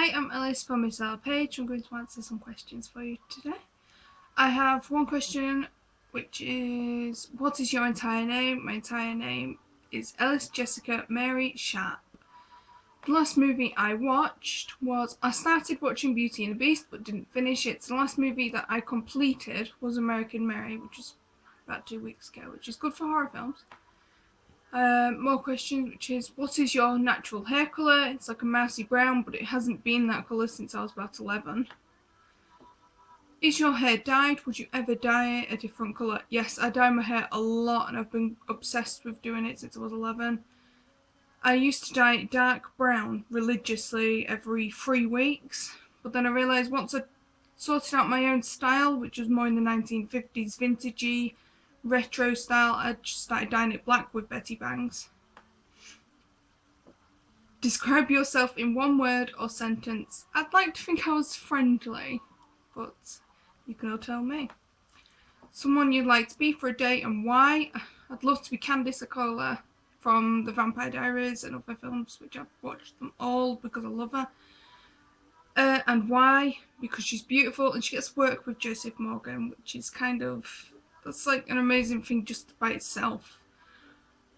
Hi, I'm Ellis from Miss Ella Page. I'm going to answer some questions for you today. I have one question, which is, what is your entire name? My entire name is Ellis Jessica Mary Sharp. The last movie I watched was, I started watching Beauty and the Beast but didn't finish it. So the last movie that I completed was American Mary, which was about 2 weeks ago, which is good for horror films. More questions, which is, what is your natural hair colour? It's like a mousy brown, but it hasn't been that colour since I was about 11. Is your hair dyed? Would you ever dye it a different colour? Yes, I dye my hair a lot and I've been obsessed with doing it since I was 11. I used to dye it dark brown religiously every 3 weeks, but then I realised once I sorted out my own style, which was more in the 1950s vintagey retro style, I just started dyeing it black with Betty Bangs. Describe yourself in one word or sentence. I'd like to think I was friendly, but you can all tell me. Someone you'd like to be for a day and why? I'd love to be Candice Accola from The Vampire Diaries and other films, which I've watched them all because I love her. And why? Because she's beautiful and she gets to work with Joseph Morgan, which is kind of, that's like an amazing thing just by itself.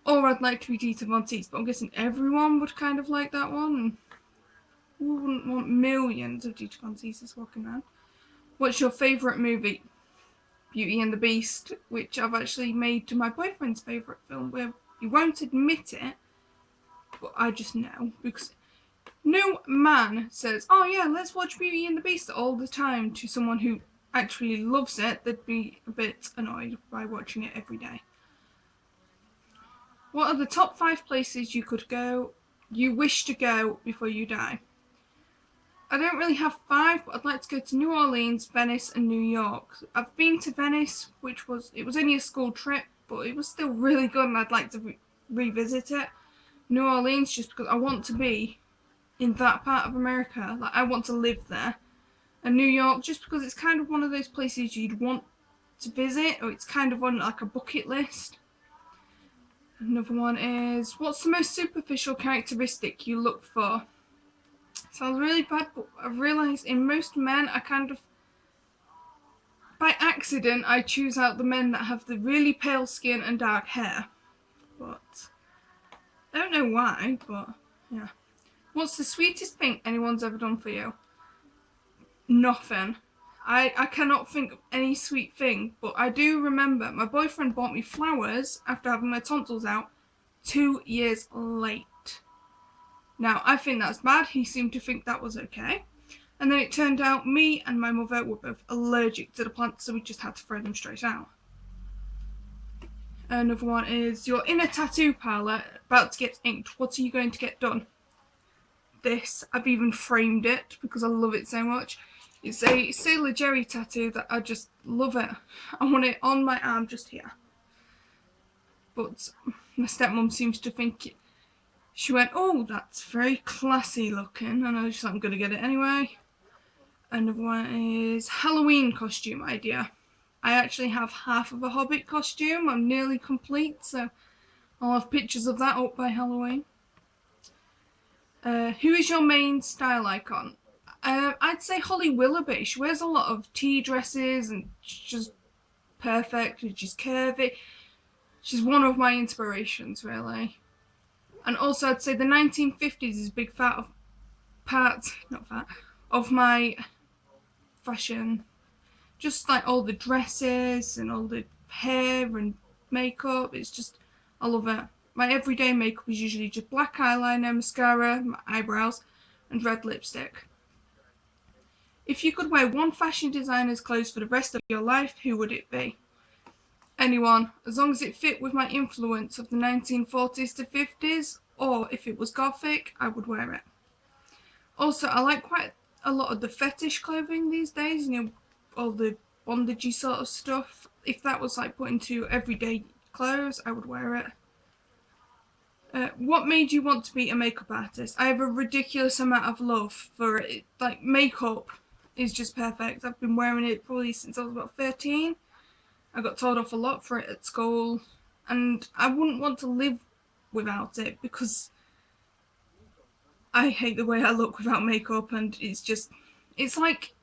Or I'd like to be Dita Von Teese, but I'm guessing everyone would kind of like that one. Who wouldn't want millions of Dita Von Teeses walking around? What's your favourite movie? Beauty and the Beast, which I've actually made to my boyfriend's favourite film, where he won't admit it, but I just know, because no man says, oh yeah, let's watch Beauty and the Beast all the time, to someone who actually loves it. They'd be a bit annoyed by watching it every day. What are the top 5 places you wish to go before you die? I don't really have 5, but I'd like to go to New Orleans, Venice and New York. I've been to Venice, it was only a school trip, but it was still really good and I'd like to revisit it. New Orleans, just because I want to be in that part of America, like I want to live there. And New York, just because it's kind of one of those places you'd want to visit, or it's kind of on like a bucket list. Another one is, what's the most superficial characteristic you look for? Sounds really bad, but I've realised in most men, I kind of, by accident, I choose out the men that have the really pale skin and dark hair. But I don't know why, but yeah. What's the sweetest thing anyone's ever done for you? Nothing. I cannot think of any sweet thing, but I do remember my boyfriend bought me flowers after having my tonsils out 2 years late. Now, I think that's bad. He seemed to think that was okay. And then it turned out me and my mother were both allergic to the plants, so we just had to throw them straight out. Another one is, you're in a tattoo parlour about to get inked. What are you going to get done? This. I've even framed it because I love it so much. It's a Sailor Jerry tattoo that I just love it. I want it on my arm just here. But my stepmom seems to think it. She went, oh, that's very classy looking. And I was just like, I'm going to get it anyway. Another one is Halloween costume idea. I actually have half of a Hobbit costume. I'm nearly complete, so I'll have pictures of that up by Halloween. Who is your main style icon? I'd say Holly Willoughby. She wears a lot of tea dresses and she's just perfect and she's curvy. She's one of my inspirations, really. And also I'd say the 1950s is a big part of my fashion. Just like all the dresses and all the hair and makeup. It's just, I love it. My everyday makeup is usually just black eyeliner, mascara, my eyebrows and red lipstick. If you could wear one fashion designer's clothes for the rest of your life, who would it be? Anyone, as long as it fit with my influence of the 1940s to 50s, or if it was gothic, I would wear it. Also, I like quite a lot of the fetish clothing these days, you know, all the bondagey sort of stuff. If that was like put into everyday clothes, I would wear it. What made you want to be a makeup artist? I have a ridiculous amount of love for it. Like, makeup is just perfect. I've been wearing it probably since I was about 13. I got told off a lot for it at school, and I wouldn't want to live without it because I hate the way I look without makeup, and it's like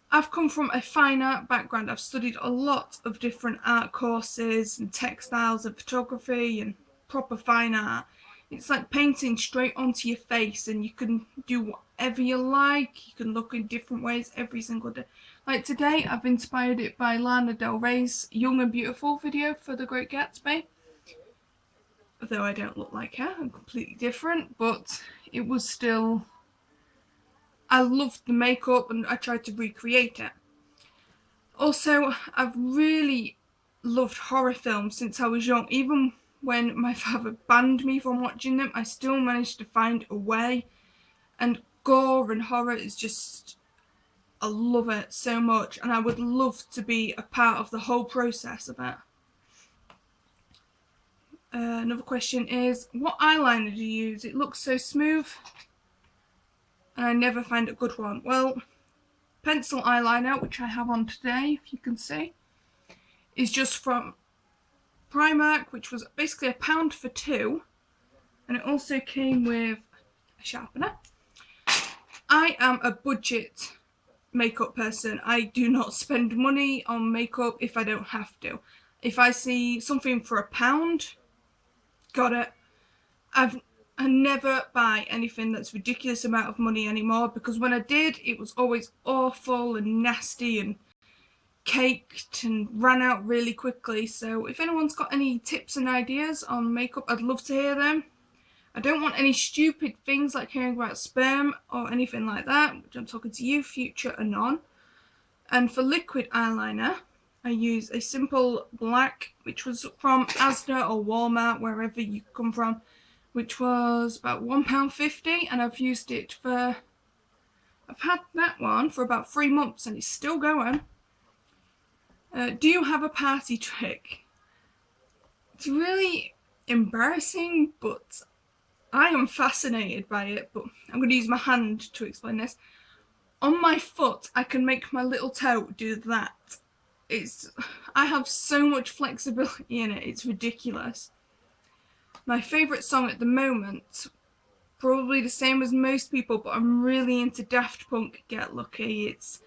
I've come from a fine art background. I've studied a lot of different art courses and textiles and photography and proper fine art. It's like painting straight onto your face, and you can do whatever you like. You can look in different ways every single day. Like today, I've inspired it by Lana Del Rey's Young and Beautiful video for The Great Gatsby. Although I don't look like her, I'm completely different, but it was still... I loved the makeup and I tried to recreate it. Also, I've really loved horror films since I was young. Even when my father banned me from watching them, I still managed to find a way. And gore and horror is just... I love it so much, and I would love to be a part of the whole process of it. Another question is, what eyeliner do you use? It looks so smooth and I never find a good one. Well, pencil eyeliner, which I have on today, if you can see, is just from Primark, which was basically £1 for 2, and it also came with a sharpener. I am a budget makeup person. I do not spend money on makeup if I don't have to. If I see something for £1, got it. I never buy anything that's ridiculous amount of money anymore, because when I did, it was always awful and nasty and caked and ran out really quickly. So if anyone's got any tips and ideas on makeup, I'd love to hear them. I don't want any stupid things like hearing about sperm or anything like that, which I'm talking to you, future anon. And for liquid eyeliner, I use a simple black, which was from Asda or Walmart, wherever you come from, which was about £1.50, and I've used it for... I've had that one for about 3 months and it's still going. Do you have a party trick? It's really embarrassing, but I am fascinated by it, but I'm going to use my hand to explain this. On my foot, I can make my little toe do that. I have so much flexibility in it, it's ridiculous. My favourite song at the moment, probably the same as most people, but I'm really into Daft Punk, Get Lucky. It's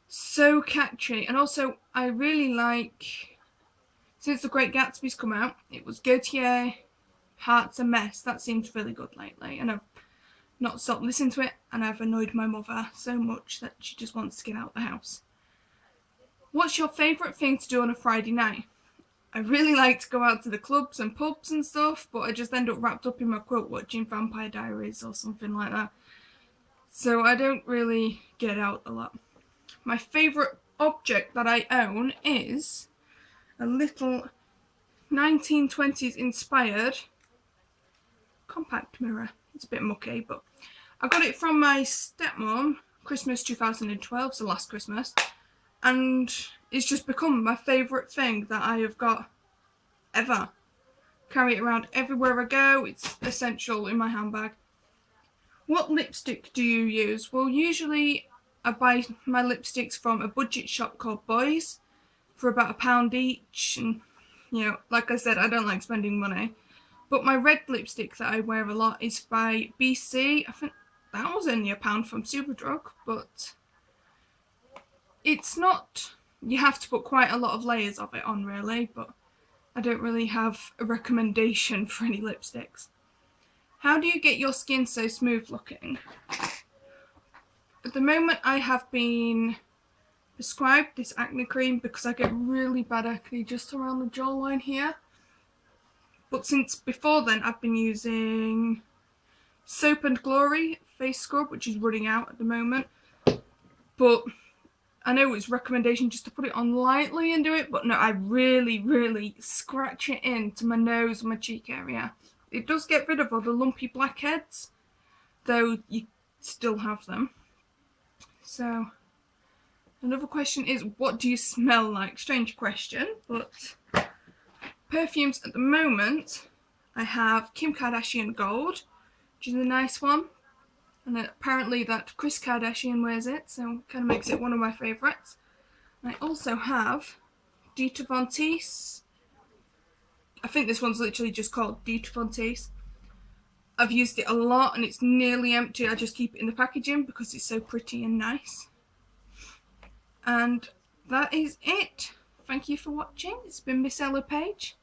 so catchy, and also I really like, since The Great Gatsby's come out, it was Gautier, Heart's a Mess. That seems really good lately, and I've not stopped listening to it, and I've annoyed my mother so much that she just wants to get out of the house. What's your favourite thing to do on a Friday night? I really like to go out to the clubs and pubs and stuff, but I just end up wrapped up in my quilt watching Vampire Diaries or something like that. So I don't really get out a lot. My favourite object that I own is a little 1920s inspired compact mirror. It's a bit mucky, but I got it from my stepmom, Christmas 2012, so last Christmas, and it's just become my favourite thing that I have got ever. Carry it around everywhere I go. It's essential in my handbag. What lipstick do you use? Well, usually I buy my lipsticks from a budget shop called Boys for about £1 each, and you know, like I said, I don't like spending money. But my red lipstick that I wear a lot is by BC. I think that was only £1 from Superdrug, but it's not... You have to put quite a lot of layers of it on, really, but I don't really have a recommendation for any lipsticks. How do you get your skin so smooth looking? At the moment, I have been prescribed this acne cream because I get really bad acne just around the jawline here. But since before then, I've been using Soap and Glory face scrub, which is running out at the moment. But I know it's recommendation just to put it on lightly and do it, but no, I really scratch it into my nose and my cheek area. It does get rid of all the lumpy blackheads, though you still have them. So, another question is, what do you smell like? Strange question, but perfumes at the moment, I have Kim Kardashian Gold, which is a nice one. And apparently that Kris Kardashian wears it, so it kind of makes it one of my favourites. I also have Dita Von Teese. I think this one's literally just called Dita Von Teese. I've used it a lot and it's nearly empty. I just keep it in the packaging because it's so pretty and nice. And that is it. Thank you for watching. It's been Miss Ella Page.